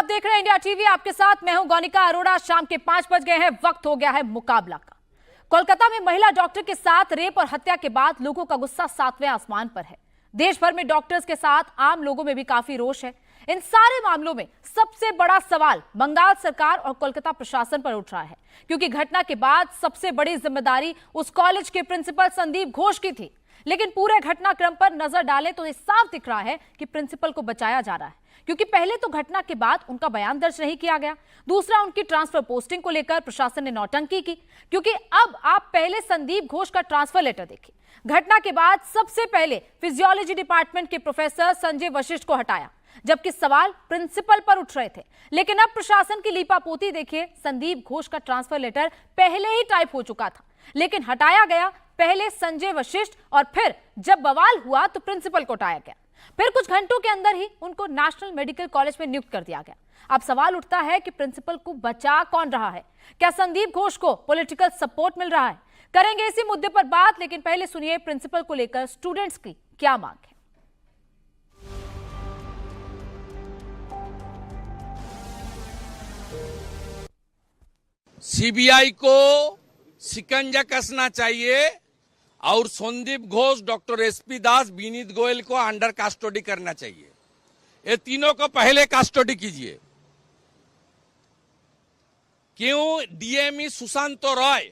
आप देख रहे हैं इंडिया टीवी। आपके साथ मैं हूं गौनिका अरोड़ा। शाम के 5 बज गए हैं, वक्त हो गया है मुकाबला का। कोलकाता में महिला डॉक्टर के साथ रेप और हत्या के बाद लोगों का गुस्सा 7वें आसमान पर है। देश भर में डॉक्टर्स के साथ आम लोगों में भी काफी रोष है। इन सारे मामलों में सबसे बड़ा सवाल बंगाल सरकार और कोलकाता प्रशासन पर उठ रहा है, क्योंकि घटना के बाद सबसे बड़ी जिम्मेदारी उस कॉलेज के प्रिंसिपल संदीप घोष की थी। लेकिन पूरे घटनाक्रम पर नजर डालें तो ये साफ दिख रहा है कि प्रिंसिपल को बचाया जा रहा है, क्योंकि पहले तो घटना के बाद उनका बयान दर्ज नहीं किया गया। दूसरा, उनकी ट्रांसफर पोस्टिंग को लेकर प्रशासन ने नौटंकी की, क्योंकि अब आप पहले संदीप घोष का ट्रांसफर लेटर देखिए। घटना के बाद सबसे पहले फिजियोलॉजी डिपार्टमेंट के प्रोफेसर संजय वशिष्ठ को हटाया, जबकि सवाल प्रिंसिपल पर उठ रहे थे। लेकिन अब प्रशासन की लीपापोती देखिए। संदीप घोष का ट्रांसफर लेटर पहले ही टाइप हो चुका था, लेकिन हटाया गया पहले संजय वशिष्ठ, और फिर जब बवाल हुआ तो प्रिंसिपल को हटाया गया। फिर कुछ घंटों के अंदर ही उनको नेशनल मेडिकल कॉलेज में नियुक्त कर दिया गया। अब सवाल उठता है कि प्रिंसिपल को बचा कौन रहा है? क्या संदीप घोष को पॉलिटिकल सपोर्ट मिल रहा है? करेंगे इसी मुद्दे पर बात, लेकिन पहले सुनिए प्रिंसिपल को लेकर स्टूडेंट्स की क्या मांग है। सीबीआई को शिकंजा कसना चाहिए और संदीप घोष, डॉक्टर एसपी दास, विनीत गोयल को अंडर कस्टडी करना चाहिए। ये तीनों को पहले कस्टडी कीजिए। क्यों डीएमई सुशांत रॉय,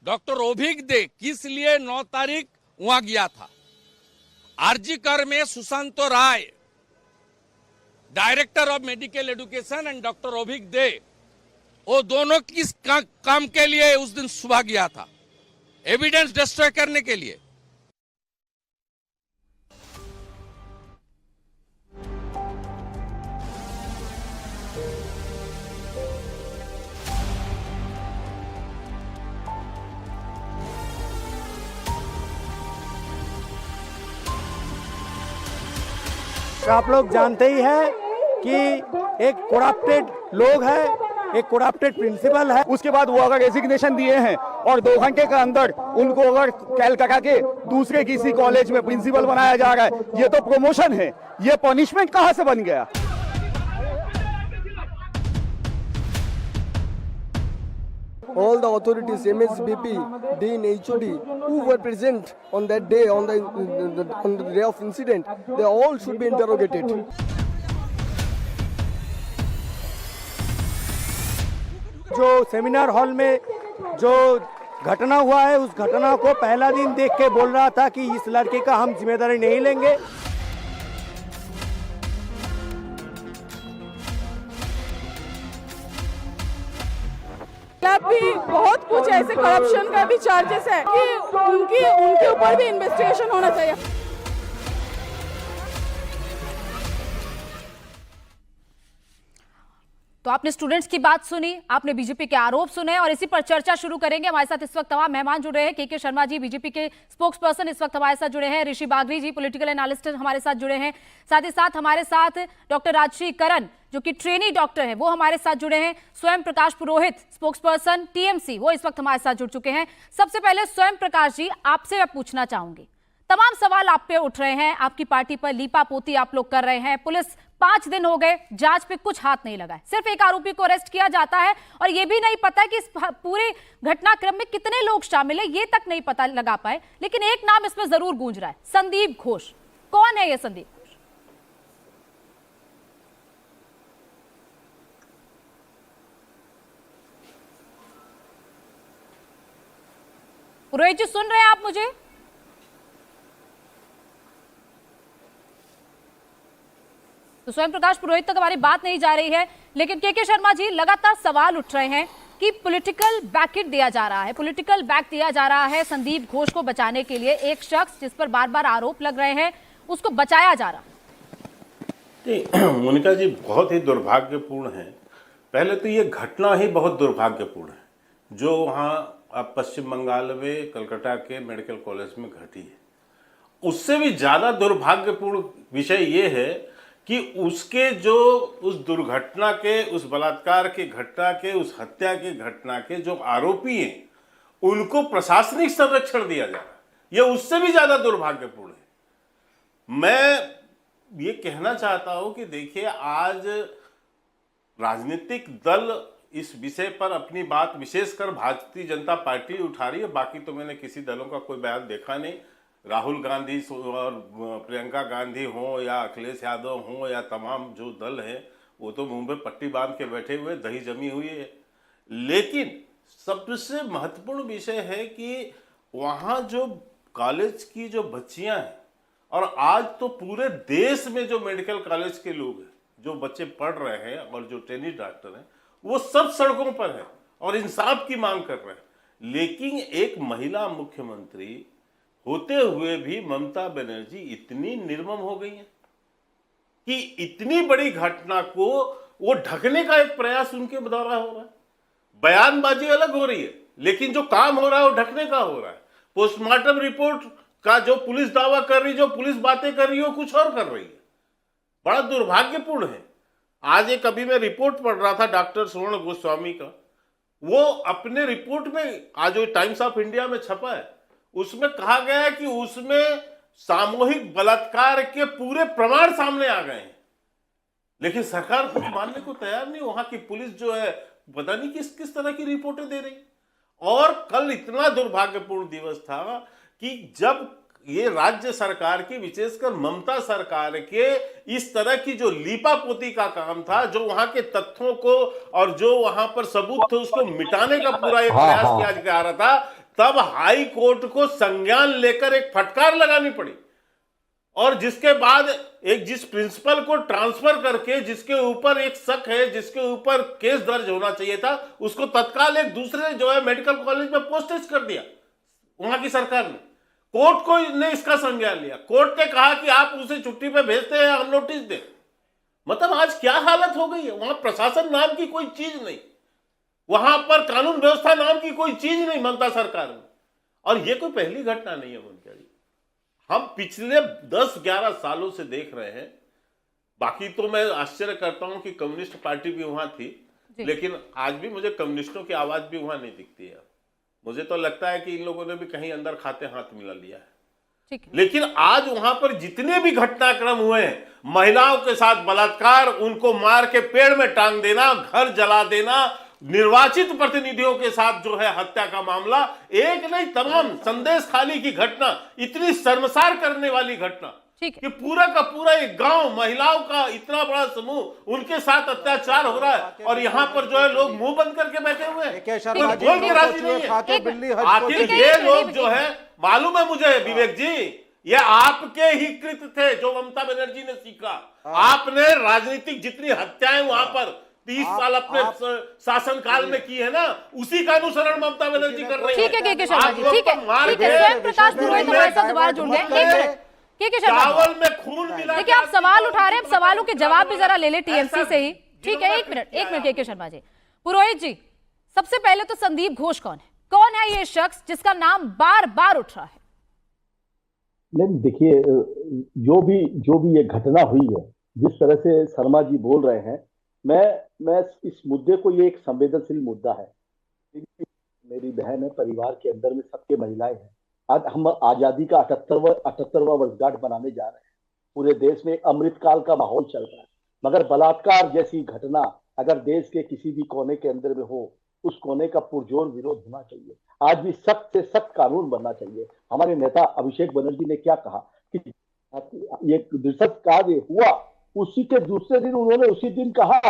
डॉक्टर अभिक दे किस लिए 9 तारीख वहां गया था? आरजी कर में Sushant Rai, director of medical education, and doctor Abhik De, वो दोनों किस काम के लिए उस दिन सुबह गया था? एविडेंस डिस्ट्रॉय करने के लिए। आप लोग जानते ही हैं कि एक करप्टेड लोग है, एक करप्टेड प्रिंसिपल है। उसके बाद वो अगर रेजिग्नेशन दिए हैं और 2 घंटे के अंदर उनको अगर कलकत्ता के दूसरे किसी कॉलेज में प्रिंसिपल बनाया जा रहा है, ये तो प्रमोशन है, ये पनिशमेंट कहां से बन गया? All the authorities, MSBP, Dean, HOD, who were present on that day, on the day of incident, they all should be interrogated. जो सेमिनार हॉल में जो घटना हुआ है, उस घटना को पहला दिन देख के बोल रहा था कि इस लड़के का हम जिम्मेदारी नहीं लेंगे। भी बहुत कुछ ऐसे करप्शन का भी चार्जेस है कि उनके ऊपर भी इन्वेस्टिगेशन होना चाहिए। तो आपने स्टूडेंट्स की बात सुनी, आपने बीजेपी के आरोप सुने, और इसी पर चर्चा शुरू करेंगे। हमारे साथ इस वक्त तमाम मेहमान जुड़ रहे हैं। के शर्मा जी, बीजेपी के स्पोक्स पर्सन, इस वक्त हमारे साथ जुड़े हैं। ऋषि बागरी जी, पॉलिटिकल एनालिस्ट, हमारे साथ जुड़े हैं। साथ ही साथ हमारे साथ डॉक्टर राजश्री करण, जो कि ट्रेनी डॉक्टर हैं, वो हमारे साथ जुड़े हैं। स्वयं प्रकाश पुरोहित, स्पोक्स पर्सन टीएमसी, वो इस वक्त हमारे साथ जुड़ चुके हैं। सबसे पहले स्वयं प्रकाश जी, आपसे मैं पूछना चाहूंगी, तमाम सवाल आप पे उठ रहे हैं, आपकी पार्टी पर लीपापोती आप लोग कर रहे हैं। पुलिस 5 दिन हो गए, जांच पे कुछ हाथ नहीं लगा है, सिर्फ एक आरोपी को अरेस्ट किया जाता है, और ये भी नहीं पता कि इस पूरे घटनाक्रम में कितने लोग शामिल है, ये तक नहीं पता लगा पाए। लेकिन एक नाम इसमें जरूर गूंज रहा है, संदीप घोष। कौन है ये संदीप घोष? पुरोहित जी, सुन रहे हैं आप मुझे? तो स्वयं प्रकाश पुरोहित तक हमारी बात नहीं जा रही है। लेकिन के शर्मा जी, लगातार सवाल उठ रहे हैं कि पॉलिटिकल बैकेट दिया जा रहा है, पॉलिटिकल बैक दिया जा रहा है संदीप घोष को बचाने के लिए। एक शख्स जिस पर बार बार आरोप लग रहे हैं, उसको बचाया जा रहा है। मोनिका जी, बहुत ही दुर्भाग्यपूर्ण है। पहले तो ये घटना ही बहुत दुर्भाग्यपूर्ण है जो वहाँ अब पश्चिम बंगाल में कलकत्ता के मेडिकल कॉलेज में घटी है। उससे भी ज़्यादा दुर्भाग्यपूर्ण विषय ये है कि उसके जो उस दुर्घटना के, उस बलात्कार की घटना के, उस हत्या की घटना के जो आरोपी हैं, उनको प्रशासनिक संरक्षण दिया जा रहा है। यह उससे भी ज्यादा दुर्भाग्यपूर्ण है। मैं ये कहना चाहता हूं कि देखिए, आज राजनीतिक दल इस विषय पर अपनी बात विशेषकर भारतीय जनता पार्टी उठा रही है। बाकी तो मैंने किसी दलों का कोई बयान देखा नहीं। राहुल गांधी और प्रियंका गांधी हो या अखिलेश यादव हो या तमाम जो दल हैं वो तो मुंह में पट्टी बांध के बैठे हुए, दही जमी हुई है। लेकिन सबसे महत्वपूर्ण विषय है कि वहाँ जो कॉलेज की जो बच्चियां हैं, और आज तो पूरे देश में जो मेडिकल कॉलेज के लोग हैं, जो बच्चे पढ़ रहे हैं और जो ट्रेनी डॉक्टर हैं, वो सब सड़कों पर हैं और इंसाफ की मांग कर रहे हैं। लेकिन एक महिला मुख्यमंत्री होते हुए भी ममता बनर्जी इतनी निर्मम हो गई है कि इतनी बड़ी घटना को वो ढकने का एक प्रयास उनके द्वारा हो रहा है। बयानबाजी अलग हो रही है, लेकिन जो काम हो रहा है वो ढकने का हो रहा है। पोस्टमार्टम रिपोर्ट का जो पुलिस दावा कर रही, जो पुलिस बातें कर रही है, वो कुछ और कर रही है। बड़ा दुर्भाग्यपूर्ण है। आज एक अभी मैं रिपोर्ट पढ़ रहा था डॉक्टर स्वर्ण गोस्वामी का, वो अपने रिपोर्ट में आज जो टाइम्स ऑफ इंडिया में छपा है उसमें कहा गया है कि उसमें सामूहिक बलात्कार के पूरे प्रमाण सामने आ गए हैं, लेकिन सरकार कुछ मानने को तैयार नहीं। वहां की पुलिस जो है पता नहीं किस किस तरह की रिपोर्टें दे रही। और कल इतना दुर्भाग्यपूर्ण दिवस था कि जब ये राज्य सरकार की, विशेषकर ममता सरकार के इस तरह की जो लीपापोती का काम था, जो वहां के तथ्यों को और जो वहां पर सबूत थे उसको मिटाने का पूरा एक प्रयास किया जा रहा था, तब हाई कोर्ट को संज्ञान लेकर एक फटकार लगानी पड़ी। और जिसके बाद एक जिस प्रिंसिपल को ट्रांसफर करके, जिसके ऊपर एक शक है, जिसके ऊपर केस दर्ज होना चाहिए था, उसको तत्काल एक दूसरे जो है मेडिकल कॉलेज में पोस्टेज कर दिया वहां की सरकार ने। कोर्ट को ने इसका संज्ञान लिया। कोर्ट ने कहा कि आप उसे छुट्टी पे भेजते हैं, हम नोटिस दें। मतलब आज क्या हालत हो गई है। वहां प्रशासन नाम की कोई चीज नहीं, वहां पर कानून व्यवस्था नाम की कोई चीज नहीं ममता सरकार में। और ये कोई पहली घटना नहीं है मोनिका जी, हम पिछले 10-11 सालों से देख रहे हैं। बाकी तो मैं आश्चर्य करता हूं कि कम्युनिस्ट पार्टी भी वहां थी, लेकिन आज भी मुझे कम्युनिस्टों की आवाज भी वहां नहीं दिखती है। मुझे तो लगता है कि इन लोगों ने भी कहीं अंदर खाते हाथ मिला लिया है। ठीक है। लेकिन आज वहां पर जितने भी घटनाक्रम हुए हैं, महिलाओं के साथ बलात्कार, उनको मार के पेड़ में टांग देना, घर जला देना, निर्वाचित प्रतिनिधियों के साथ जो है हत्या का मामला, एक नहीं तमाम संदेश खाली की घटना, इतनी शर्मसार करने वाली घटना कि पूरा का पूरा एक गांव, महिलाओं का इतना बड़ा समूह, उनके साथ अत्याचार हो रहा है और यहाँ पर जो है लोग मुंह बंद करके बैठे हुए हैं, कोई बोल के राजी नहीं है। आखिर ये लोग जो है, मालूम है मुझे विवेक जी, ये आपके ही कृत्य थे जो ममता बनर्जी ने सीखा। आपने राजनीतिक जितनी हत्याएं वहां पर 30 साल अपने शासनकाल में की है ना, उसी का अनुसरण ममता बनर्जी कर रही है। ठीक है के शर्मा जी, ठीक है। स्वयं प्रकाश पुरोहित हमारे साथ दोबारा जुड़ गए। चावल में खून मिला। देखिए आप सवाल उठा रहे हैं, अब सवालों के जवाब भी जरा ले ले टीएमसी से ही। ठीक है, एक मिनट के शर्मा जी। पुरोहित जी, सबसे पहले तो संदीप घोष कौन है? कौन है ये शख्स जिसका नाम बार बार उठ रहा है? नहीं देखिए, जो भी ये घटना हुई है, जिस तरह से शर्मा जी बोल रहे हैं, मैं इस मुद्दे को, ये एक संवेदनशील मुद्दा है। मेरी बहन है, परिवार के अंदर में सबके महिलाएं हैं। आज हम आजादी का 78वां वर्षगांठ मनाने जा रहे हैं। पूरे देश में अमृतकाल का माहौल चल रहा है, मगर बलात्कार जैसी घटना अगर देश के किसी भी कोने के अंदर में हो, उस कोने का पुरजोर विरोध होना चाहिए। आज भी सख्त से सख्त कानून बनना चाहिए। हमारे नेता अभिषेक बनर्जी ने क्या कहा कि ये दिलचस्प कार्य हुआ, उसी के दूसरे दिन उन्होंने उसी दिन कहा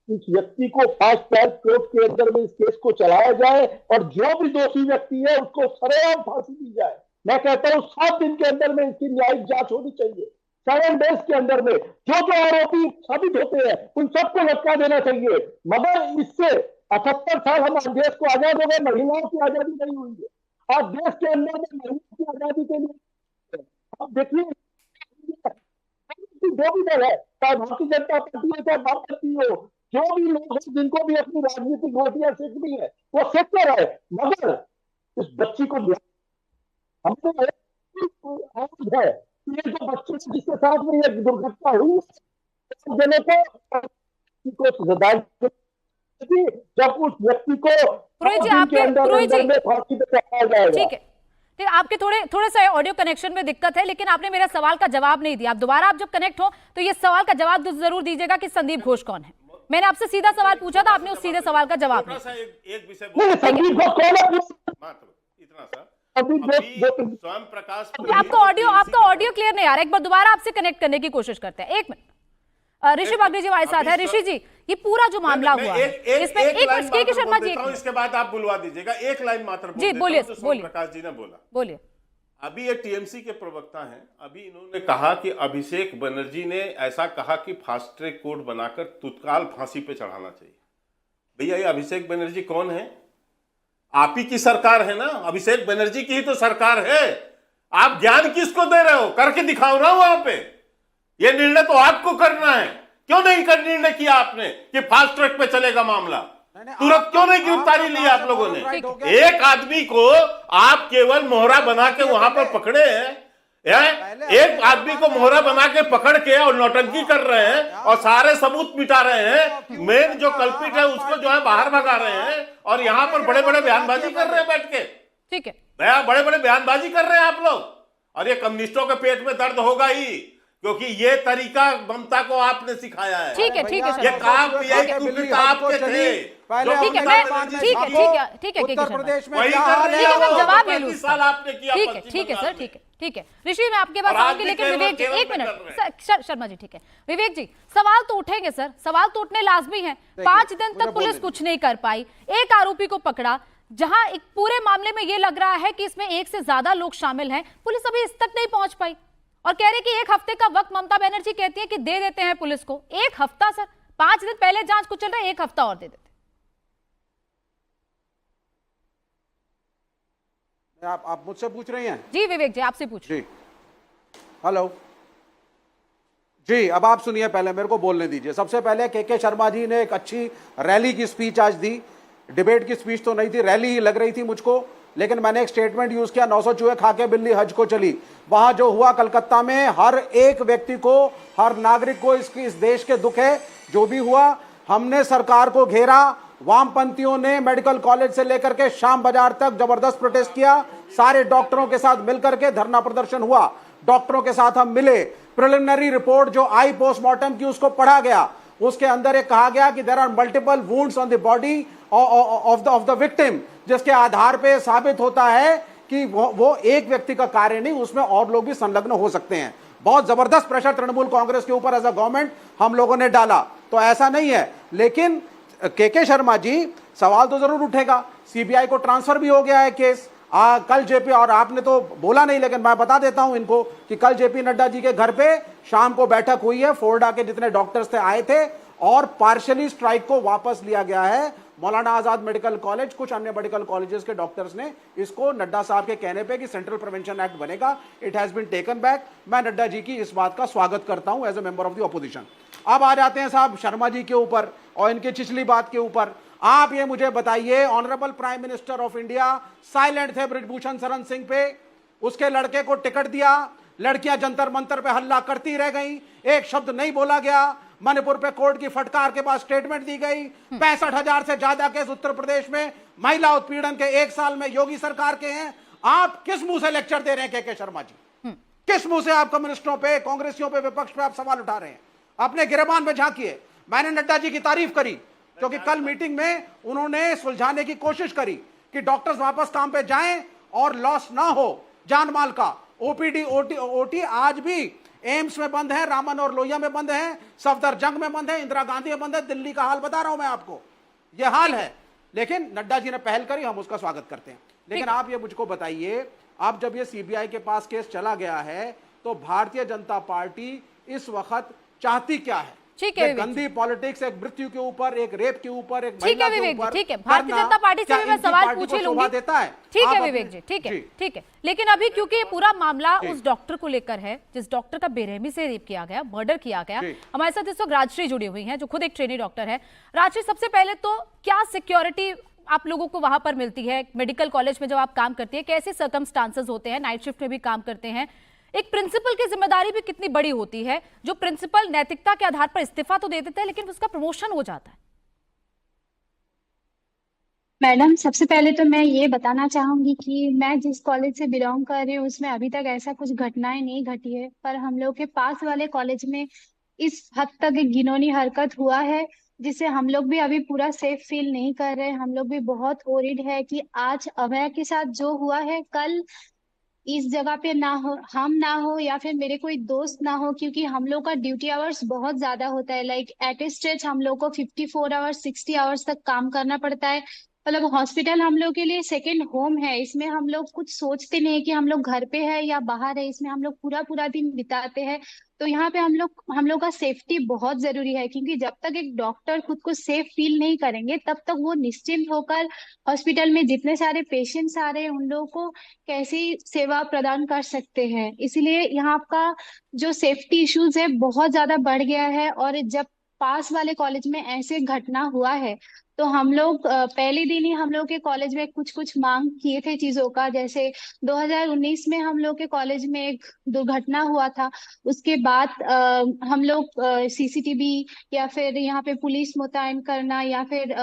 इस व्यक्ति को फास्ट ट्रैक कोर्ट के अंदर में इस केस को चलाया जाए और जो भी दोषी व्यक्ति है उसको सरेआम फांसी दी जाए। मैं कहता हूं 7 दिन के अंदर में इसकी न्यायिक जांच होनी चाहिए। 7 डेज के अंदर में जो आरोपी साबित होते हैं उन सबको लटका देना चाहिए। मगर इससे 78 साल हम देश को आजाद हो गए, महिलाओं की आजादी नहीं हुई है। आज देश के अंदर में महिलाओं की आजादी के लिए अब देखिए, जो भी दल है, चाहे भारतीय जनता पार्टी हो, चाहे वामपंथी हो, जो भी लोग हैं जिनको भी अपनी राजनीतिक रोटियां सेकनी है वो सेकते रहे, मगर इस बच्ची को हमने है ये जो बच्ची जिसके साथ में ये दुर्घटना हुई, जब उस व्यक्ति को फांसी पे चढ़ाया जाएगा। ठीक है, आपके थोड़े सा ऑडियो कनेक्शन में दिक्कत है, लेकिन आपने मेरा सवाल का जवाब नहीं दिया। आप दोबारा जब कनेक्ट हो तो ये सवाल का जवाब जरूर दीजिएगा कि संदीप घोष कौन है। मैंने आपसे सीधा सवाल पूछा था, आपने उस सीधे सवाल का जवाब थोड़ा नहीं। सा एक विषय नहीं, संदीप घोष कौन है? मात्र इतना सा अभी अभी स्वयं प्रकाश आपका ऑडियो क्लियर नहीं आ रहा, एक बार दोबारा आपसे कनेक्ट करने की कोशिश करते हैं। एक मिनट, ऋषि बागड़ी जी हमारे साथ है। ऋषि जी, ये पूरा जो मामला हुआ है इसमें एक मिनट, के शर्मा जी, इसके बाद आप बुलवा दीजिएगा, एक लाइन मात्र जी बोलिए, बोलिए। प्रकाश जी ने बोला, बोलिए। अभी ये टीएमसी के प्रवक्ता हैं, अभी इन्होंने कहा कि अभिषेक बनर्जी ने ऐसा कहा कि फास्ट ट्रैक कोर्ट बनाकर तत्काल फांसी पे चढ़ाना चाहिए। भैया ये अभिषेक बनर्जी कौन है? आप ही की सरकार है ना, अभिषेक बनर्जी की ही तो सरकार है। आप ज्ञान किसको दे रहे हो? करके दिखाओ ना वहां पे। ये निर्णय तो आपको करना है। क्यों नहीं कर निर्णय किया आपने कि फास्ट ट्रैक पे चलेगा मामला? तुरंत क्यों नहीं गिरफ्तारी ली आप लोगों ने? एक आदमी को आप केवल मोहरा बना के वहां पर पकड़े हैं, एक आदमी को मोहरा बना के पकड़ के और नौटंकी कर रहे हैं और सारे सबूत मिटा रहे हैं। मेन जो कल्पित है उसको जो है बाहर भगा रहे हैं और यहाँ पर बड़े बड़े बयानबाजी कर रहे हैं बैठ के। ठीक है, बड़े बड़े बयानबाजी कर रहे हैं आप लोग, और ये कम्युनिस्टों के पेट में दर्द होगा ही, क्योंकि ये तरीका ममता को आपने सिखाया है। ठीक है, ठीक है ये काम आपके थे। ठीक है, उत्तर प्रदेश में वही क्या कर हाल रहे है? हैं मैं वो, जवाब ले 35 लूं। साल आपने किया ठीक है, पश्चिम ठीक है बंगाल सर, में। ठीक है। ऋषि मैं आपके पास और आऊंगी, आज लेकिन भी विवेक जी केवल एक में मिनट, कर रहे शर्मा जी ठीक है। विवेक जी, सवाल तो उठेंगे सर, सवाल तो उठने लाजमी है। 5 दिन तक पुलिस कुछ नहीं कर पाई, एक आरोपी को पकड़ा, जहां एक पूरे मामले में ये लग रहा है कि इसमें एक से ज्यादा लोग शामिल हैं, पुलिस अभी इस तक नहीं पहुंच पाई और कह रहे कि 1 हफ्ते का वक्त ममता बनर्जी कहती है कि दे देते हैं पुलिस को। 1 हफ्ता सर, 5 दिन पहले जांच कुछ चल रहा है, 1 हफ्ता और दे देते। आप मुझसे पूछ रही हैं? जी विवेक जी, आपसे पूछ। जी हेलो जी, अब आप सुनिए, पहले मेरे को बोलने दीजिए। सबसे पहले के शर्मा जी ने एक अच्छी रैली की स्पीच आज दी। डिबेट की स्पीच तो नहीं थी, रैली ही लग रही थी मुझको, लेकिन मैंने एक स्टेटमेंट यूज किया, 900 चूहे खा के बिल्ली हज को चली। वहां जो हुआ कलकत्ता में, हर एक व्यक्ति को, हर नागरिक को इस देश के दुख है। जो भी हुआ, हमने सरकार को घेरा, वामपंथियों ने मेडिकल कॉलेज से लेकर के शाम बाजार तक जबरदस्त प्रोटेस्ट किया, सारे डॉक्टरों के साथ मिलकर के धरना प्रदर्शन हुआ, डॉक्टरों के साथ हम मिले। प्रिलिमिनरी रिपोर्ट जो आई पोस्टमार्टम की उसको पढ़ा गया, उसके अंदर एक कहा गया कि there are multiple wounds on the body of the victim, जिसके आधार पे साबित होता है कि वो एक व्यक्ति का कार्य नहीं, उसमें और लोग भी संलग्न हो सकते हैं। बहुत जबरदस्त प्रेशर तृणमूल कांग्रेस के ऊपर एज अ गवर्नमेंट हम लोगों ने डाला, तो ऐसा नहीं है। लेकिन के शर्मा जी, सवाल तो जरूर उठेगा, सीबीआई को ट्रांसफर भी हो गया है केस। कल जेपी, और आपने तो बोला नहीं लेकिन मैं बता देता हूं इनको कि कल जेपी नड्डा जी के घर पे शाम को बैठक हुई है, फोर्डा के जितने डॉक्टर्स थे आए थे, और पार्शियली स्ट्राइक को वापस लिया गया है। मौलाना आजाद मेडिकल कॉलेज, कुछ अन्य मेडिकल कॉलेजेस के डॉक्टर्स ने इसको नड्डा साहब के कहने पे कि सेंट्रल प्रिवेंशन एक्ट बनेगा, it has been taken back. मैं नड्डा जी की इस बात का स्वागत करता हूं as a member of the opposition. अब आ जाते हैं साहब शर्मा जी के ऊपर और इनकी पिछली बात के ऊपर। आप ये मुझे बताइए, honourable prime minister of India silent थे ब्रिजभूषण शरण सिंह पे, उसके लड़के को टिकट दिया, लड़कियां जंतर मंतर पे हल्ला करती रह गई, एक शब्द नहीं बोला गया। मणिपुर पे कोर्ट की फटकार के बाद स्टेटमेंट दी गई। 65,000 से ज्यादा केस उत्तर प्रदेश में महिला उत्पीड़न के 1 साल में योगी सरकार के हैं। आप किस मुंह से लेक्चर दे रहे हैं के शर्मा जी? किस मुंह से आप कम्युनिस्टों पे, कांग्रेसियों पे, विपक्ष पे आप सवाल उठा रहे हैं? अपने गिरबान में झांकिए। मैंने नड्डा जी की तारीफ करी क्योंकि कल मीटिंग में उन्होंने सुलझाने की कोशिश करी कि डॉक्टर्स वापस काम पे जाएं और लॉस ना हो जान माल का। ओपीडी ओटी आज भी एम्स में बंद है, रामन और लोहिया में बंद है, सफदरजंग में बंद है, इंदिरा गांधी में बंद है। दिल्ली का हाल बता रहा हूं मैं आपको, यह हाल है। लेकिन नड्डा जी ने पहल करी, हम उसका स्वागत करते हैं। लेकिन आप ये मुझको बताइए, आप जब ये सीबीआई के पास केस चला गया है तो भारतीय जनता पार्टी इस वक्त चाहती क्या है? ठीक है, गंदी पॉलिटिक्स, एक मृत्यु के ऊपर, एक रेप के ऊपर, एक ठीक है विवेक जी, ठीक है, भारतीय जनता पार्टी से भी मैं सवाल पूछ ही लूंगी। ठीक है विवेक जी, ठीक है, ठीक है। लेकिन अभी क्योंकि ये पूरा मामला उस डॉक्टर को लेकर है जिस डॉक्टर का बेरहमी से रेप किया गया, मर्डर किया गया, हमारे साथ इस वक्त राजश्री जुड़ी हुई हैं जो खुद एक ट्रेनी डॉक्टर है। राजश्री, सबसे पहले तो क्या सिक्योरिटी आप लोगों को वहां पर मिलती है? मेडिकल कॉलेज में जब आप काम करती है, कैसे सर्कमस्टांसेस होते हैं? नाइट शिफ्ट में भी काम करते हैं, एक प्रिंसिपल की जिम्मेदारी भी कितनी बड़ी होती है? जो प्रिंसिपल नैतिकता के आधार पर इस्तीफा तो दे देता है लेकिन उसका प्रमोशन हो जाता है। मैडम, सबसे पहले तो मैं ये बताना चाहूंगी कि मैं जिस कॉलेज से बिलोंग कर रही हूँ उसमें अभी तक ऐसा कुछ घटनाएं नहीं घटी है, पर हम लोग के पास वाले कॉलेज में इस हद तक एक घिनौनी हरकत हुआ है जिससे हम लोग भी अभी पूरा सेफ फील नहीं कर रहे। हम लोग भी बहुत वरीड है कि आज अभय के साथ जो हुआ है, कल इस जगह पे ना हो, हम ना हो या फिर मेरे कोई दोस्त ना हो, क्योंकि हम लोग का ड्यूटी आवर्स बहुत ज्यादा होता है। लाइक एट ए स्ट्रेच हम लोग को 54 आवर्स 60 आवर्स तक काम करना पड़ता है। मतलब हॉस्पिटल हम लोग के लिए सेकंड होम है। इसमें हम लोग कुछ सोचते नहीं है कि हम लोग घर पे है या बाहर है, इसमें हम लोग पूरा पूरा दिन बिताते हैं। तो यहाँ पे हम लोग का सेफ्टी बहुत जरूरी है, क्योंकि जब तक एक डॉक्टर खुद को सेफ फील नहीं करेंगे तब तक वो निश्चिंत होकर हॉस्पिटल में जितने सारे पेशेंट्स आ रहे हैं उन लोगों को कैसी सेवा प्रदान कर सकते हैं। इसीलिए यहाँ का जो सेफ्टी इश्यूज है बहुत ज्यादा बढ़ गया है। और जब पास वाले कॉलेज में ऐसे घटना हुआ है तो हम लोग पहले दिन ही हम लोग के कॉलेज में कुछ कुछ मांग किए थे चीजों का। जैसे 2019 में हम लोग के कॉलेज में एक दुर्घटना हुआ था, उसके बाद हम लोग सीसीटीवी या फिर यहाँ पे पुलिस मुतयन करना या फिर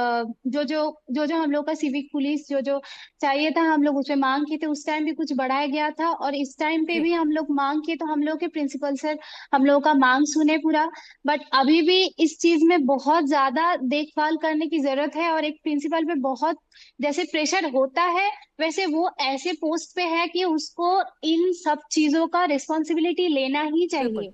जो हम लोग का सिविक पुलिस जो जो चाहिए था हम लोग उसमें मांग किए थे। उस टाइम भी कुछ बढ़ाया गया था और इस टाइम पे भी हम लोग मांग किए, तो हम लोग के प्रिंसिपल सर हम लोग का मांग सुने पूरा। बट अभी भी इस चीज में बहुत ज्यादा देखभाल करने की जरूरत है और एक प्रिंसिपल पे बहुत जैसे प्रेशर होता है वैसे वो ऐसे पोस्ट पे है कि उसको इन सब चीजों का रिस्पॉन्सिबिलिटी लेना ही चाहिए।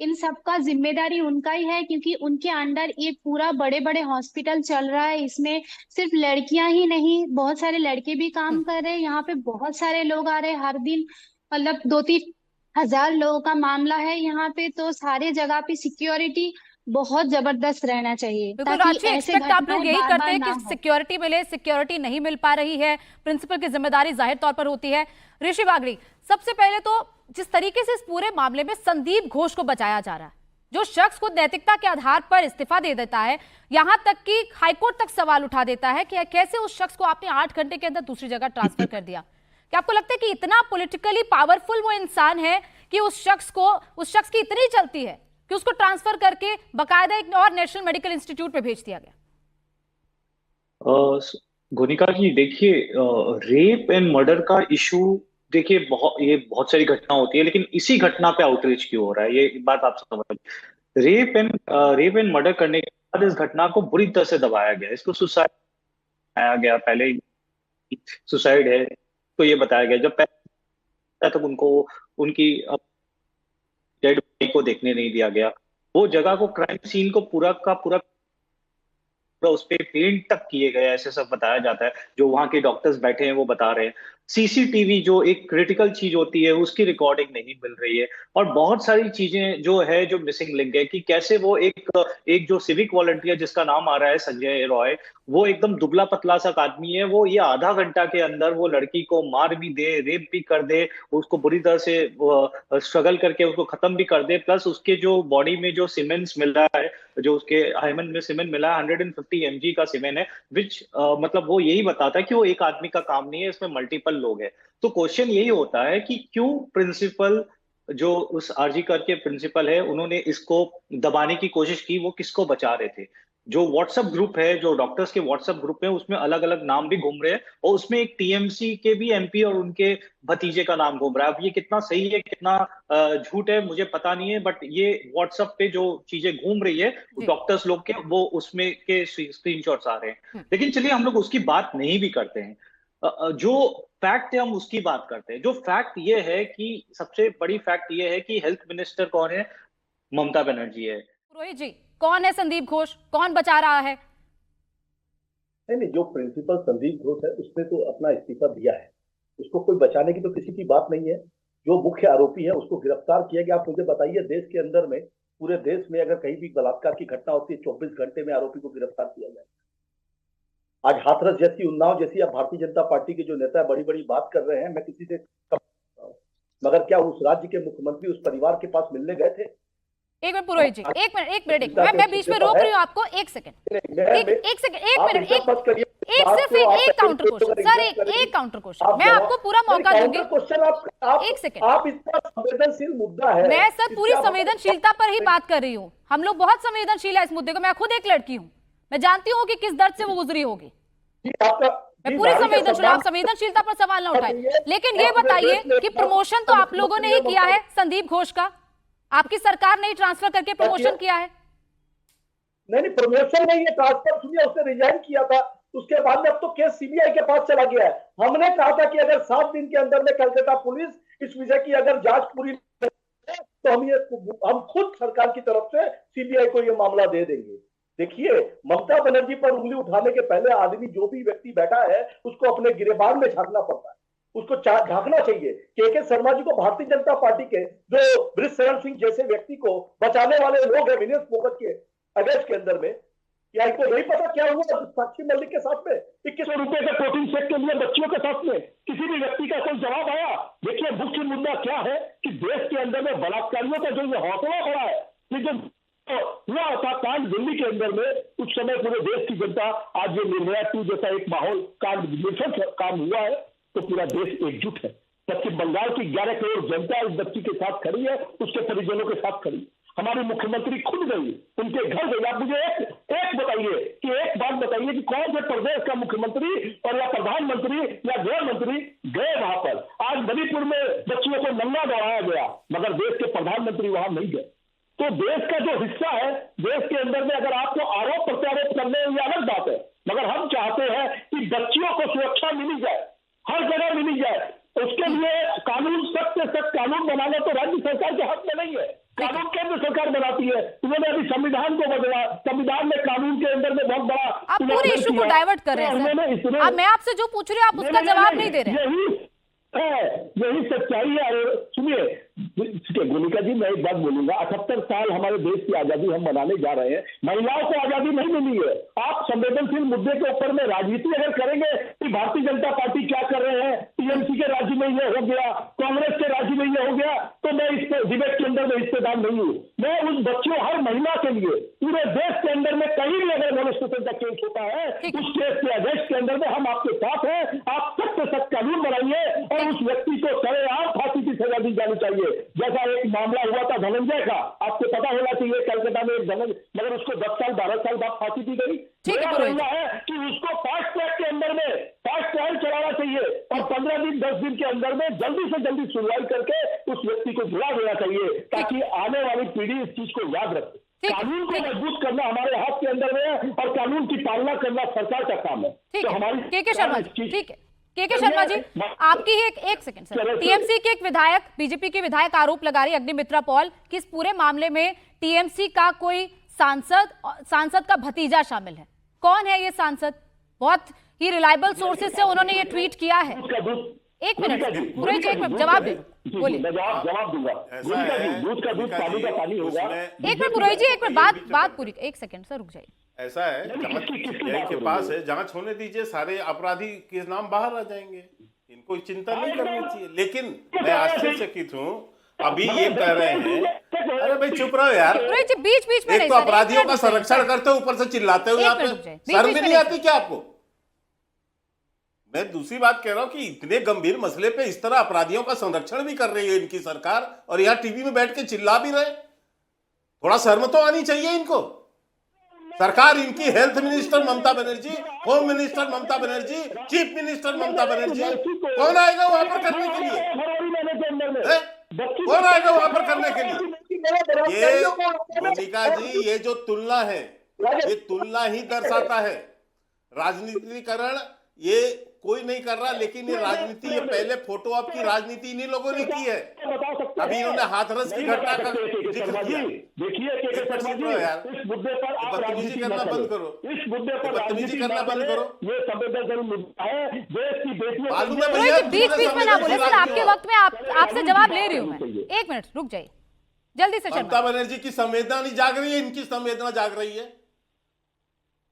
इन सब का जिम्मेदारी उनका ही है, क्योंकि उनके अंडर ये पूरा बड़े बड़े हॉस्पिटल चल रहा है। इसमें सिर्फ लड़कियां ही नहीं, बहुत सारे लड़के भी काम कर रहे हैं। यहाँ पे बहुत सारे लोग आ रहे हैं हर दिन, मतलब 2-3 हजार लोगों का मामला है यहाँ पे। तो सारे जगह पे सिक्योरिटी बहुत जबरदस्त रहना चाहिए बिल्कुल ताकि रांची, ऐसे एक्सपेक्ट आप लोग घटनाएं यही बार करते बार हैं ना कि हो। सिक्योरिटी मिले, सिक्योरिटी नहीं मिल पा रही है, प्रिंसिपल की जिम्मेदारी जाहिर तौर पर होती है। ऋषि वागड़ी, सबसे पहले तो जिस तरीके से इस पूरे मामले में संदीप घोष को बचाया जा रहा है, जो शख्स को नैतिकता के आधार पर इस्तीफा दे देता है, यहां तक कि हाईकोर्ट तक सवाल उठा देता है कि कैसे उस शख्स को आपने 8 घंटे के अंदर दूसरी जगह ट्रांसफर कर दिया। क्या आपको लगता है कि इतना पॉलिटिकली पावरफुल वो इंसान है कि उस शख्स की इतनी चलती है कि उसको ट्रांसफर करके बकायदा एक और नेशनल मेडिकल इंस्टीट्यूट पे भेज दिया गया? गोनिका जी देखिए, रेप एंड मर्डर का इशू देखिए बहुत सारी घटना होती है, लेकिन इसी घटना पे आउटरीच क्यों हो रहा है ये बात आप समझ। रेप एंड मर्डर करने के बाद इस घटना को बुरी तरह से दबाया गया, इसको सुसाइड बनाया गया। पहले सुसाइड है तो ये बताया गया, जब पहले तक उनको उनकी डेड बॉडी को देखने नहीं दिया गया। वो जगह को, क्राइम सीन को पूरा का पूरा उस पे पेंट तक किए गए, ऐसे सब बताया जाता है। जो वहां के डॉक्टर्स बैठे हैं वो बता रहे हैं। सीसीटीवी जो एक क्रिटिकल चीज होती है उसकी रिकॉर्डिंग नहीं मिल रही है, और बहुत सारी चीजें जो है जो मिसिंग लिंक है कि कैसे वो एक जो सिविक वॉलंटियर जिसका नाम आ रहा है संजय रॉय, वो एकदम दुबला पतला सा आदमी है। वो ये आधा घंटा के अंदर वो लड़की को मार भी दे, रेप भी कर दे, उसको बुरी तरह से स्ट्रगल करके उसको खत्म भी कर दे, प्लस उसके जो बॉडी में जो सीमेंट्स मिल रहा है, जो उसके हाइमन में सीमेंट मिला है 150 mg का सीमेंट है, विच मतलब वो यही बताता है कि वो एक आदमी का काम नहीं है, इसमें मल्टीपल लोग हैं। तो क्वेश्चन यही होता है कि क्यों प्रिंसिपल, जो उस आरजी कर के प्रिंसिपल है, उन्होंने इसको दबाने की कोशिश की। वो किसको बचा रहे थे? जो व्हाट्सएप ग्रुप है, जो डॉक्टर्स के व्हाट्सएप ग्रुप है, उसमें अलग अलग नाम भी घूम रहे हैं, और उसमें एक टीएमसी के भी एमपी और उनके भतीजे का नाम घूम रहा है। अब ये कितना सही है कितना झूठ है मुझे पता नहीं है, बट ये व्हाट्सएप पे जो चीजें घूम रही है डॉक्टर्स लोग के, वो उसमें के स्क्रीनशॉट्स आ रहे हैं। लेकिन चलिए हम लोग उसकी बात नहीं भी करते हैं, जो फैक्ट है हम उसकी बात करते हैं। जो फैक्ट ये है कि सबसे बड़ी फैक्ट ये है कि हेल्थ मिनिस्टर कौन है? ममता बनर्जी है। रोहित जी, कौन है संदीप घोष, कौन बचा रहा है? नहीं, जो प्रिंसिपल संदीप घोष है उसने तो अपना इस्तीफा दिया है, उसको कोई बचाने की तो किसी की बात नहीं है। जो मुख्य आरोपी है उसको गिरफ्तार किया गया। आप मुझे बताइए, देश के अंदर में, पूरे देश में अगर कहीं भी बलात्कार की घटना होती है 24 घंटे में आरोपी को गिरफ्तार किया जाए। आज हाथरस जैसी, उन्नाव जैसी, अब भारतीय जनता पार्टी के जो नेता बड़ी बड़ी बात कर रहे हैं, मैं किसी से मगर क्या उस राज्य के मुख्यमंत्री उस परिवार के पास मिलने गए थे? एक मिनट पुरोहित जी, एक मिनट मैं बीच में रोक रही हूँ आपको। एक सेकंड, एक काउंटर क्वेश्चन सर, एक काउंटर क्वेश्चन मैं आपको पूरा मौका दूंगी। एक सेकंड, आप इतना संवेदनशील मुद्दा है। मैं सर पूरी संवेदनशीलता पर ही बात कर रही हूँ। हम लोग बहुत संवेदनशील है इस मुद्दे को। मैं खुद एक लड़की हूँ, मैं जानती हूँ कि किस दर्द से वो गुजरी होगी। मैं पूरी संवेदनशील, आप संवेदनशीलता पर सवाल ना उठाएं। लेकिन ये बताइए कि प्रमोशन तो आप लोगों ने ही किया है संदीप घोष का, आपकी सरकार ने ही ट्रांसफर करके प्रमोशन किया है। नहीं प्रमोशन नहीं है, ट्रांसफर सुनिए, उसने रिजाइन किया था, उसके बाद में अब तो केस सीबीआई के पास चला गया है। हमने कहा था कि अगर 7 दिन के अंदर में कलकत्ता पुलिस इस विषय की अगर जांच पूरी तो हम खुद सरकार की तरफ से सीबीआई को यह मामला दे देंगे। देखिए, ममता बनर्जी पर उंगली उठाने के पहले आदमी, जो भी व्यक्ति बैठा है, उसको अपने गिरेबान में झांकना पड़ता है, उसको झांकना चाहिए। के शर्मा जी को भारतीय जनता पार्टी के जो बृहस्पति सिंह जैसे व्यक्ति को बचाने वाले लोग हैं विनेश फोगट के अगेंस्ट के अंदर में, क्या इनको नहीं पता क्या हुआ साक्षी मलिक के साथ में 2100 रुपए का प्रोटीन शेक के लिए बच्चियों के साथ में? किसी भी व्यक्ति का कोई जवाब आया? देखिए, मुख्य मुद्दा क्या है कि देश के अंदर में बलात्कारियों का जो ये हौसला खड़ा है, कि जो हुआ था कांड दिल्ली के अंदर में, उस समय पूरे देश की जनता, आज ये निर्भया 2 जैसा एक माहौल कांड काम हुआ है तो पूरा देश एकजुट है। पश्चिम बंगाल की 11 करोड़ जनता इस बच्ची के साथ खड़ी है, उसके परिजनों के साथ खड़ी। हमारी मुख्यमंत्री खुद गई, उनके घर गई। आप मुझे एक बताइए कि एक बात बताइए कि कौन से प्रदेश का मुख्यमंत्री और या प्रधानमंत्री या गृह मंत्री गए वहां पर? आज मणिपुर में बच्चियों को नंगा दौड़ाया गया, मगर देश के प्रधानमंत्री वहां नहीं गए। तो देश का जो हिस्सा है, देश के अंदर में अगर आपको आरोप प्रत्यारोप करने ये अलग बात है, मगर हम चाहते हैं कि बच्चियों को सुरक्षा मिली जाए, हर जगह मिली जाए। उसके लिए कानून, सख्त से सख्त कानून बनाना तो राज्य सरकार के हाथ में नहीं है, कानून केंद्र सरकार बनाती है। उन्होंने अभी संविधान को बदला, संविधान में कानून के अंदर में बहुत बड़ा आप पूरे इशू को डाइवर्ट कर रहे हैं सर। अब मैं आपसे जो पूछ रही हूँ आप उसका जवाब नहीं दे रहे हैं। यही सच्चाई है। सुनिए गोलिका जी, मैं एक बात बोलूंगा, 78 साल हमारे देश की आजादी हम मनाने जा रहे हैं, महिलाओं को आजादी नहीं मिली है। आप संवेदनशील मुद्दे के ऊपर में राजनीति अगर करेंगे कि भारतीय जनता पार्टी क्या कर रहे हैं, टीएमसी के राज्य में ये हो गया, कांग्रेस के राज्य में ये हो गया, तो मैं इस डिबेट के अंदर में हिस्सेदार नहीं हूँ। मैं उस बच्चों, हर महिला के लिए पूरे देश के अंदर में कहीं भी अगर मोलेस्टेशन का केस होता है, उस केस के अगेंस्ट के अंदर में हम आपके साथ हैं। आप सख्त से सख्त कानून बनाइए और उस व्यक्ति को सरेआम फांसी की सजा दी जानी चाहिए। जैसा एक मामला हुआ था धनंजय का, आपको पता होना चाहिए, कलकत्ता में एक धनंजय, मगर उसको 10 साल 12 साल बाद फांसी दी गई। है कि उसको फास्ट ट्रैक के अंदर में फास्ट ट्रायल चलाना चाहिए और 15 दिन 10 दिन के अंदर में जल्दी से जल्दी सुनवाई करके उस व्यक्ति को गिरा देना चाहिए, ताकि आने वाली पीढ़ी इस चीज को याद रखे। कानून को मजबूत करना हमारे हाथ के अंदर में है और कानून की पालना करना सरकार का काम है। तो हमारी के शर्मा जी, ठीक है के शर्मा जी, आपकी एक सेकंड सर, टीएमसी के एक विधायक, बीजेपी के विधायक आरोप लगा रही अग्निमित्रा पॉल कि इस पूरे मामले में टीएमसी का कोई सांसद का भतीजा शामिल है। कौन है ये सांसद? बहुत ही रिलायबल सोर्सेज से उन्होंने ये ट्वीट किया है। एक मिनट पुरोहित जी, एक मिनट जवाब दे, बोलिए। जवाब दूंगा। दूध का दूध, पानी का पानी होगा। एक मिनट पुरोहित जी, एक मिनट बात पूरी, एक सेकंड सर रुक जाइए। ऐसा है, जांच के पास है, जांच होने दीजिए, सारे अपराधी के नाम बाहर आ जाएंगे, इनको चिंता नहीं करनी चाहिए। लेकिन मैं आश्चर्यचकित हूँ, अभी ये कह रहे हैं, अरे भाई चुप रहो यार, बीच में एक तो अपराधियों का संरक्षण करते हो, ऊपर से चिल्लाते हो यहाँ पे, शर्म भी नहीं आती क्या आपको? मैं दूसरी बात कह रहा हूँ कि इतने गंभीर मसले पे इस तरह अपराधियों का संरक्षण भी कर रही है इनकी सरकार, और यहाँ टीवी में बैठ के चिल्ला भी रहे। थोड़ा शर्म तो आनी चाहिए इनको। सरकार इनकी health minister Mamata Banerjee, home minister Mamata Banerjee, chief minister Mamata Banerjee, कौन आएगा वहां पर करने के लिए? कौन आएगा वहां पर करने के लिए? ये मोनिका जी, ये जो तुलना है, ये तुलना ही दर्शाता है राजनीतिकरण। ये कोई नहीं कर रहा, लेकिन ये राजनीति, ये पहले फोटो ऑप की राजनीति इन्हीं लोगों ने की है। अभी इन्होंने हाथरस की घटना का जिक्र किया। देखिए यार, बदतमीजी करना बंद करो, बदतमीजी करना बंद करो। ये संवेदनशील मुद्दा है, देश की बेटियों। मालूम है भैया, बीच में ना बोले सर, आपके वक्त में आपसे जवाब ले रही हूँ मैं। एक मिनट रुक जाइए, जल्दी से। ममता बनर्जी की संवेदना नहीं जाग रही है, इनकी संवेदना जाग रही है।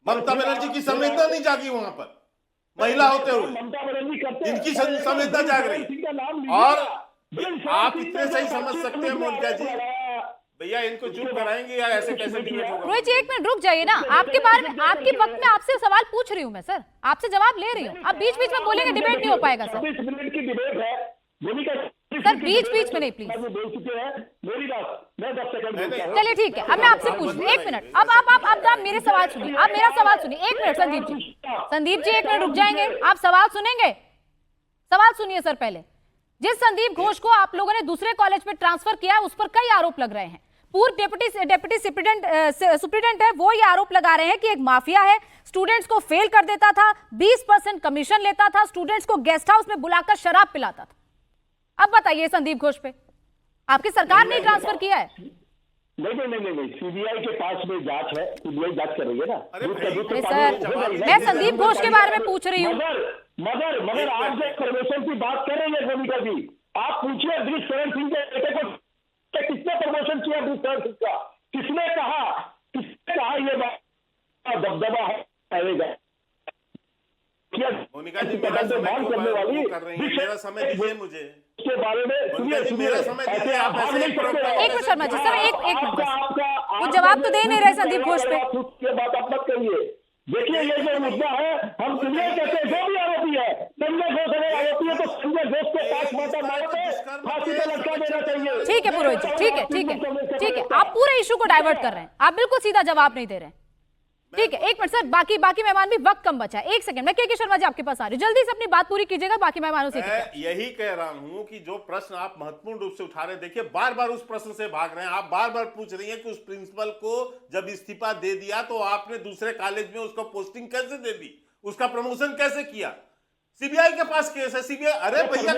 ममता बनर्जी की संवेदना नहीं जागी वहां पर, महिला होते हुए इनकी संवेदना जाग रही। और आप इतने सही समझ सकते हैं मोनिका जी, भैया इनको चुप कराएंगे या ऐसे कैसे डिबेट होगा? रोहित जी एक मिनट रुक जाइए ना, आपके बारे में, आपके वक्त में आपसे सवाल पूछ रही हूँ मैं सर, आपसे जवाब ले रही हूँ। आप बीच में बोलेंगे, डिबेट नहीं हो पाएगा सर। 20 मिनट की डिबेट है सर, बीच में नहीं प्लीज। बोल चुके हैं, मेरी बात मैं 10 सेकंड। चलिए ठीक है, अब मैं आपसे पूछ लूँ, 1 मिनट। अब आप मेरे सवाल सुनिए, आप मेरा सवाल सुनिए। 1 मिनट संदीप जी 1 मिनट रुक जाएंगे, आप सवाल सुनेंगे? सवाल सुनिए सर। पहले जिस संदीप घोष को आप लोगों ने दूसरे कॉलेज में ट्रांसफर किया, उस पर कई आरोप लग रहे हैं। पूर्व डेप्यूटी सुप्रीडेंट है, वो ये आरोप लगा रहे हैं कि एक माफिया है, स्टूडेंट्स को फेल कर देता था, 20% कमीशन लेता था, स्टूडेंट्स को गेस्ट हाउस में बुलाकर शराब पिलाता था। अब बताइए संदीप घोष पे आपकी सरकार ने ट्रांसफर किया है? नहीं, सीबीआई के पास में जांच है, सीबीआई जांच कर रही है ना। सर, मैं संदीप घोष के बारे में पूछ रही हूँ। मगर आप जो प्रमोशन की बात कर रहे हैं गोविंदा जी, आप पूछिए ब्रिज शरण सिंह के बेटे को किसने प्रमोशन किया ब्रिज शरण सिंह का? किसने कहा ये बात दबदबा है? मोनिका जी मेरा समय करने वाली कर रही है, मेरा समय दीजिए मुझे इसके बारे में। सुनिए मेरा समय दीजिए, आप ऐसे एक मिनट शर्मा जी, सर एक मिनट, वो जवाब तो दे नहीं रहे संदीप घोष पे। ये बात आप मत करिए। देखिए ये जो मुद्दा है, हम क्लियर कहते हैं, जो भी आरोपी है, संजय घोष अगर आरोपी है तो संजय घोष के 5 माता मारे पे फांसी पर लटका देना चाहिए। ठीक है पुरोहित जी, ठीक है, आप पूरे इशू को डाइवर्ट कर रहे हैं, आप बिल्कुल सीधा जवाब नहीं दे रहे हैं। ठीक है, एक मिनट सर, बाकी मेहमान भी, वक्त कम बचा है, एक सेकंड, मैं के शर्मा जी आपके पास आ रही हूँ, जल्दी से अपनी बात पूरी कीजिएगा, बाकी मेहमानों से। मैं यही कह रहा हूं कि जो प्रश्न आप महत्वपूर्ण रूप से उठा रहे हैं, देखिए बार बार उस प्रश्न से भाग रहे हैं। आप बार बार पूछ रही हैं कि उस प्रिंसिपल को जब इस्तीफा दे दिया तो आपने दूसरे कॉलेज में उसको पोस्टिंग कैसे दे दी, उसका प्रमोशन कैसे किया? सीबीआई के पास केस है, सीबीआई, अरे भैया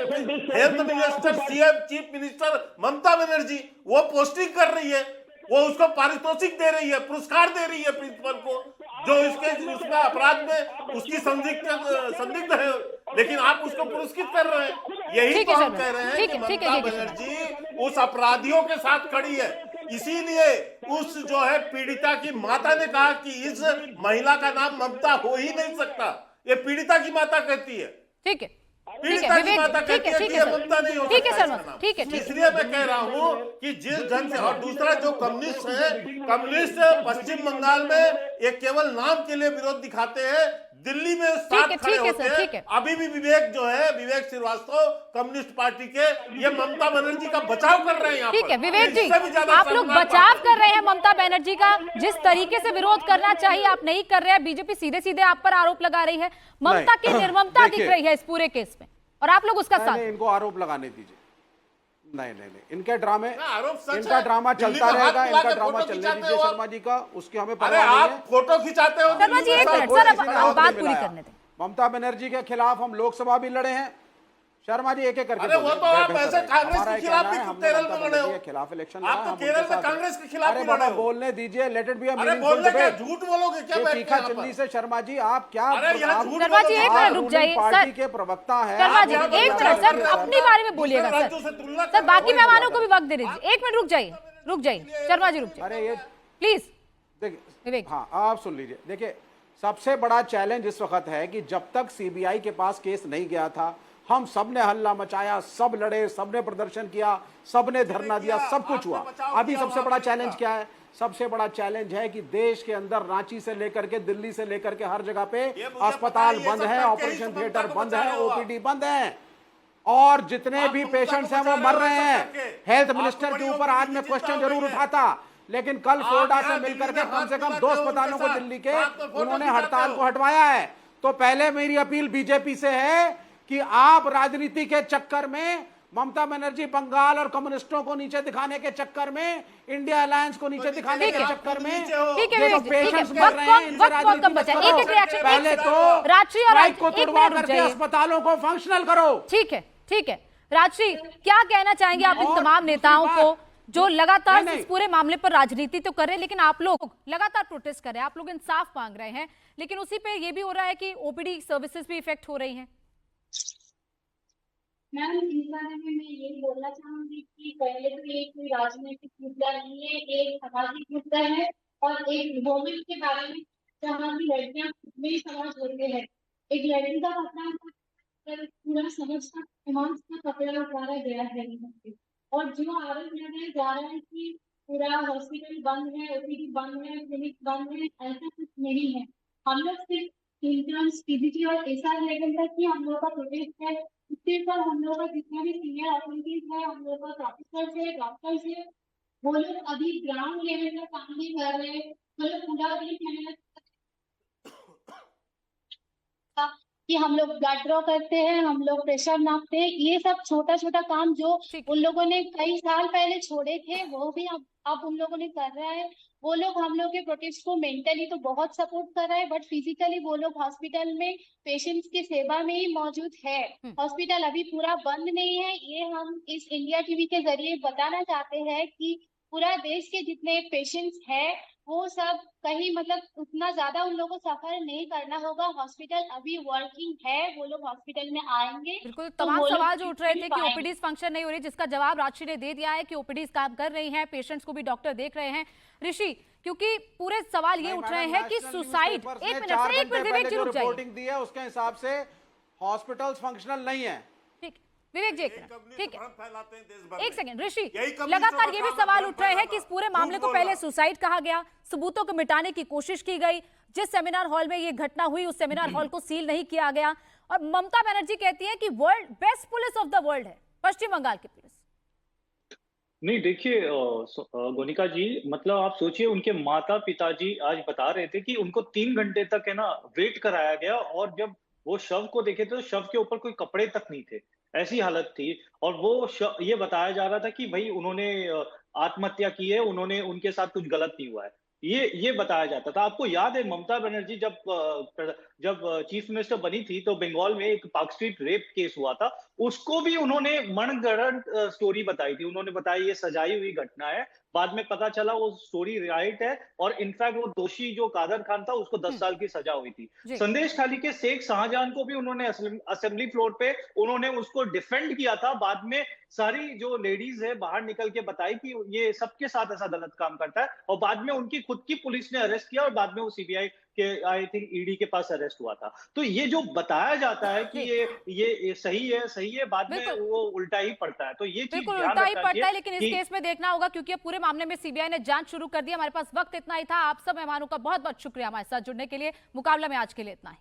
health minister, CM, chief minister Mamata Banerjee, वो पोस्टिंग कर रही है, वो उसको पारितोषिक दे रही है, पुरस्कार दे रही है प्रिंसिपल को, जो उसमें अपराध में उसकी संदिग्ध है, लेकिन आप उसको पुरस्कृत कर रहे हैं। यही तो हम कह रहे हैं कि ममता बनर्जी उस अपराधियों के साथ खड़ी है। इसीलिए उस जो है पीड़िता की माता ने कहा कि इस महिला का नाम ममता हो ही नहीं सकता, ये पीड़िता की माता कहती है। ठीक है, पीड़िता की माता कहती है कि ये ममता नहीं हो सकता। ठीक है, इसलिए मैं कह रहा हूं कि जिस ढंग से, और दूसरा जो कम्युनिस्ट है, कम्युनिस्ट पश्चिम बंगाल में ये केवल नाम के लिए विरोध दिखाते हैं, दिल्ली में साथ खड़े होते हैं। अभी भी विवेक श्रीवास्तव कम्युनिस्ट पार्टी के, ये ममता बनर्जी का बचाव कर रहे हैं। ठीक है विवेक जी, आप लोग बचाव कर रहे हैं ममता बनर्जी का, जिस तरीके से विरोध करना चाहिए आप नहीं कर रहे हैं। बीजेपी सीधे सीधे आप पर आरोप लगा रही है, ममता की निर्ममता दिख रही है इस पूरे केस में, और आप लोग उसका साथ। इनको आरोप लगाने दीजिए। नहीं, इनके ड्रामे, इनका ड्रामा चलता रहेगा, इनका ड्रामा चलने दीजिए शर्मा जी का, उसकी हमें परवाह नहीं है। आप फोटो खिंचाते हो शर्मा जी, एक मिनट सर, अब बात पूरी करने दें। ममता बनर्जी के खिलाफ हम लोकसभा भी लड़े हैं शर्मा जी, एक करके। अरे वो तो आप ऐसे कांग्रेस के खिलाफ भी केरल में लड़े हो, खिलाफ इलेक्शन आप तो केरल में कांग्रेस के खिलाफ भी लड़े हो। बोलने दीजिए, let it be a meaningful debate. झूठ बोलोगे क्या बैठ के यहाँ पर? से शर्मा जी आप क्या, शर्मा जी एक मिनट रुक जाइए, पार्टी के प्रवक्ता है शर्मा जी एक मिनट सर, अपने बारे में बोलिएगा सर, बाकी मेहमानों को भी वक्त दे दीजिए। एक मिनट रुक जाइए शर्मा जी, रुक जाइए। अरे ये प्लीज देखिए, हाँ आप सुन लीजिए। देखिए सबसे बड़ा चैलेंज इस वक्त है कि जब तक सीबीआई के पास केस नहीं गया था, हम सबने हल्ला मचाया, सब लड़े, सबने प्रदर्शन किया, सबने धरना दिया, सब कुछ हुआ। अभी सबसे बड़ा चैलेंज क्या है? सबसे बड़ा चैलेंज है कि देश के अंदर रांची से लेकर के दिल्ली से लेकर के हर जगह पे अस्पताल बंद है, ऑपरेशन थिएटर बंद है, ओपीडी बंद है, और जितने भी पेशेंट्स हैं वो मर रहे हैं। हेल्थ मिनिस्टर के ऊपर आज मैं क्वेश्चन जरूर उठाता, लेकिन कल फोर्डा से मिलकर के कम से कम 2 अस्पतालों को दिल्ली के उन्होंने हड़ताल को हटवाया है। तो पहले मेरी अपील बीजेपी से है कि आप राजनीति के चक्कर में, ममता बनर्जी बंगाल और कम्युनिस्टों को नीचे दिखाने के चक्कर में, इंडिया अलायंस को नीचे दिखाने के चक्कर में, पेशेंट्स मर रहे हैं, इनसे राजनीति करो। पहले तो राजश्री को तुड़वा करके अस्पतालों को फंक्शनल करो। ठीक है राजश्री, क्या कहना चाहेंगे आप इन तमाम नेताओं को जो लगातार इस पूरे मामले पर राजनीति तो कर रहे हैं, लेकिन आप लोग लगातार प्रोटेस्ट कर रहे हैं, आप लोग इंसाफ मांग रहे हैं, लेकिन उसी पे ये भी हो रहा है कि ओपीडी सर्विसेज भी इफेक्ट हो रही हैं। मैम इस बारे में मैं ये बोलना चाहूंगी कि पहले तो ये कोई राजनीतिक मुद्दा नहीं है, एक सामाजिक मुद्दा है, और एक वोमेन के बारे में जहाँ की लड़कियां में ही समाज होते हैं। एक लड़की का कपड़ा पूरा समाज का कपड़ा उतारा गया है, और जो आरोप लगाया जा रहा है कि पूरा हॉस्पिटल बंद है, ओपीडी बंद है, क्लिनिक बंद है, ऐसा कुछ नहीं है। हम लोग सिर्फ इंटर्न्स, पीजीटी और एसआर लेवल तक ही हम लोग का प्रोटेस्ट है। इसके पर हम लोग का जितना भी सीनियर अथॉरिटीज है, हम लोग का प्रोफेसर्स है, डॉक्टर्स है, वो लोग अभी ग्राउंड लेवल का काम नहीं कर रहे हैं। मतलब पूरा दिन कि हम लोग ब्लड ड्रॉ करते हैं, हम लोग प्रेशर नापते हैं, ये सब छोटा छोटा काम जो ठीक। उन लोगों ने कई साल पहले छोड़े थे वो भी अब उन लोगों ने कर रहा है। वो लोग हम लोग के प्रोटेस्ट को मेंटली तो बहुत सपोर्ट कर रहा है, बट फिजिकली वो लोग हॉस्पिटल में पेशेंट्स की सेवा में ही मौजूद है। हॉस्पिटल अभी पूरा बंद नहीं है, ये हम इस इंडिया टीवी के जरिए बताना चाहते हैं कि पूरा देश के जितने पेशेंट्स हैं वो सब कहीं मतलब उतना ज्यादा उन लोगों को सफर नहीं करना होगा। हॉस्पिटल अभी वर्किंग है, वो लोग हॉस्पिटल में आएंगे। बिल्कुल, तो तमाम वो लोग सवाल जो उठ रहे थे कि पाएंगे। ओपीडीज फंक्शन नहीं हो रही, जिसका जवाब राजश्री ने दे दिया है कि ओपीडीज काम कर रही हैं, पेशेंट्स को भी डॉक्टर देख रहे हैं। ऋषि, क्योंकि पूरे सवाल ये उठ रहे हैं कि सुसाइड, एक मिनट विवेक जी रुक जाइए। रिपोर्टिंग दी है उसके हिसाब से हॉस्पिटल्स फंक्शनल नहीं है। ठीक, विवेक जी ठीक है, फैलाते हैं देश भर एक में। सेकंड। ऋषि, यही कम्युनिस्टों लगातार का ये भी काम है, सवाल भ्रम उठ रहे हैं फैलाना, कि इस पूरे झूठ मामले को बोलना। पहले सुसाइड कहा गया, सबूतों को मिटाने की कोशिश की गई, जिस सेमिनार हॉल में ये घटना हुई उस सेमिनार हॉल को सील नहीं किया गया, और ममता बनर्जी कहती है कि world best police of the world है पश्चिम बंगाल की पुलिस। नहीं देखिए गोनिका जी, मतलब आप सोचिए उनके माता पिताजी आज बता रहे थे कि उनको 3 घंटे तक है ना वेट कराया गया, और जब वो शव को देखे तो शव के ऊपर कोई कपड़े तक नहीं थे, ऐसी हालत थी। और वो ये बताया जा रहा था कि भाई उन्होंने आत्महत्या की है, उन्होंने उनके साथ कुछ गलत नहीं हुआ है, ये बताया जाता था। आपको याद है ममता बनर्जी जब चीफ मिनिस्टर बनी थी तो बंगाल में एक पार्क स्ट्रीट रेप केस हुआ था, उसको भी उन्होंने मनगढ़ंत स्टोरी बताई थी। उन्होंने बताया ये सजाई हुई घटना है, बाद में पता चला वो स्टोरी राइट है, और इनफैक्ट वो दोषी जो कादर खान था उसको 10 साल की सजा हुई थी। जी। संदेश खाली के शेख शाहजहां को भी उन्होंने असेंबली फ्लोर पे उन्होंने उसको डिफेंड किया था। बाद में सारी जो लेडीज है बाहर निकल के बताई कि ये सबके साथ ऐसा गलत काम करता है, और बाद में उनकी खुद की पुलिस ने अरेस्ट किया, और बाद में वो सीबीआई के आई थिंक ईडी के पास अरेस्ट हुआ था। तो ये जो बताया जाता है कि ये सही है, बाद में वो उल्टा ही पड़ता है। तो ये चीज बिल्कुल ध्यान उल्टा ही रखना पड़ता है, चाहिए लेकिन इस कि केस में देखना होगा क्योंकि अब पूरे मामले में सीबीआई ने जांच शुरू कर दी। हमारे पास वक्त इतना ही था। आप सब मेहमानों का बहुत बहुत शुक्रिया हमारे साथ जुड़ने के लिए। मुकाबला में आज के लिए इतना ही।